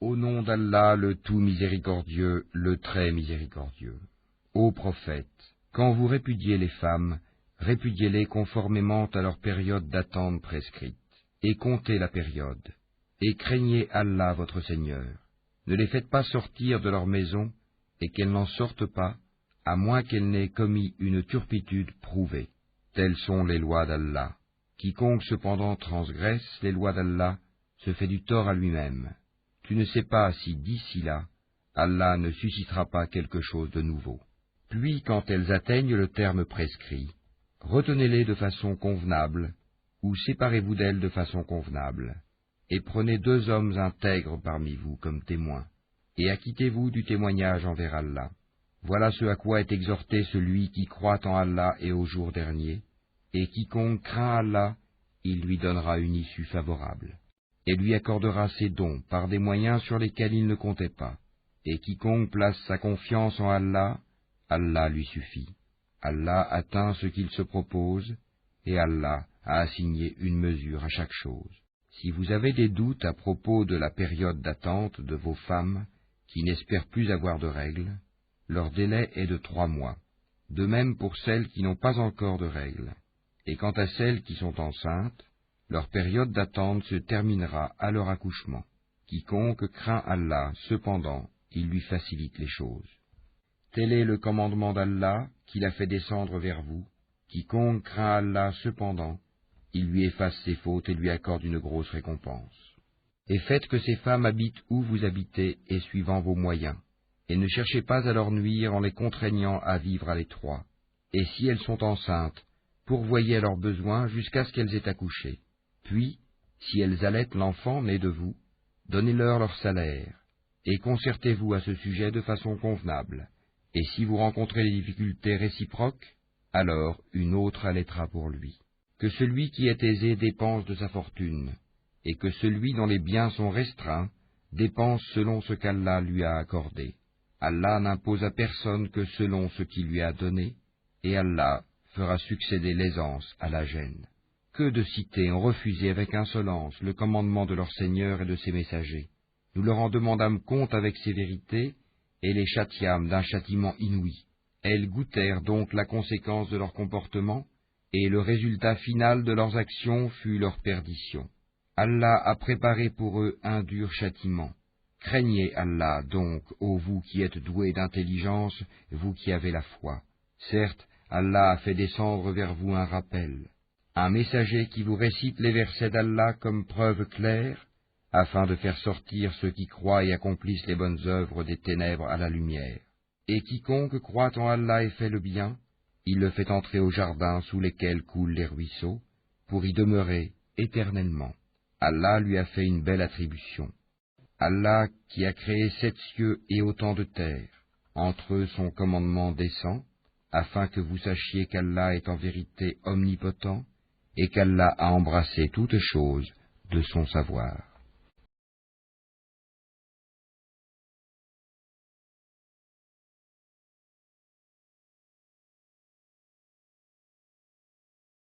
Au nom d'Allah, le tout miséricordieux, le très miséricordieux. Ô prophète, quand vous répudiez les femmes, répudiez-les conformément à leur période d'attente prescrite, et comptez la période, et craignez Allah votre Seigneur. Ne les faites pas sortir de leur maison, et qu'elles n'en sortent pas, à moins qu'elles n'aient commis une turpitude prouvée. Telles sont les lois d'Allah. Quiconque cependant transgresse les lois d'Allah se fait du tort à lui-même. Tu ne sais pas si d'ici là, Allah ne suscitera pas quelque chose de nouveau. Puis, quand elles atteignent le terme prescrit, retenez-les de façon convenable, ou séparez-vous d'elles de façon convenable, et prenez 2 hommes intègres parmi vous comme témoins, et acquittez-vous du témoignage envers Allah. Voilà ce à quoi est exhorté celui qui croit en Allah et au jour dernier, et quiconque craint Allah, il lui donnera une issue favorable, et lui accordera ses dons par des moyens sur lesquels il ne comptait pas. Et quiconque place sa confiance en Allah, Allah lui suffit. Allah atteint ce qu'il se propose, et Allah a assigné une mesure à chaque chose. Si vous avez des doutes à propos de la période d'attente de vos femmes, qui n'espèrent plus avoir de règles, leur délai est de 3 mois, de même pour celles qui n'ont pas encore de règles. Et quant à celles qui sont enceintes, leur période d'attente se terminera à leur accouchement. Quiconque craint Allah, cependant, il lui facilite les choses. Tel est le commandement d'Allah qu'il a fait descendre vers vous. Quiconque craint Allah, cependant, il lui efface ses fautes et lui accorde une grosse récompense. Et faites que ces femmes habitent où vous habitez et suivant vos moyens, et ne cherchez pas à leur nuire en les contraignant à vivre à l'étroit. Et si elles sont enceintes, pourvoyez à leurs besoins jusqu'à ce qu'elles aient accouché. Puis, si elles allaitent l'enfant né de vous, donnez-leur leur salaire, et concertez-vous à ce sujet de façon convenable. Et si vous rencontrez des difficultés réciproques, alors une autre allaitera pour lui. Que celui qui est aisé dépense de sa fortune, et que celui dont les biens sont restreints dépense selon ce qu'Allah lui a accordé. Allah n'impose à personne que selon ce qu'il lui a donné, et Allah fera succéder l'aisance à la gêne. Que de cités ont refusé avec insolence le commandement de leur Seigneur et de ses messagers. Nous leur en demandâmes compte avec sévérité, et les châtiâmes d'un châtiment inouï. Elles goûtèrent donc la conséquence de leur comportement, et le résultat final de leurs actions fut leur perdition. Allah a préparé pour eux un dur châtiment. Craignez Allah donc, ô vous qui êtes doués d'intelligence, vous qui avez la foi. Certes, Allah a fait descendre vers vous un rappel, un messager qui vous récite les versets d'Allah comme preuve claire, afin de faire sortir ceux qui croient et accomplissent les bonnes œuvres des ténèbres à la lumière. Et quiconque croit en Allah et fait le bien, il le fait entrer au jardin sous lesquels coulent les ruisseaux, pour y demeurer éternellement. Allah lui a fait une belle attribution. Allah qui a créé 7 cieux et autant de terres, entre eux son commandement descend, afin que vous sachiez qu'Allah est en vérité omnipotent, et qu'Allah a embrassé toutes choses de son savoir.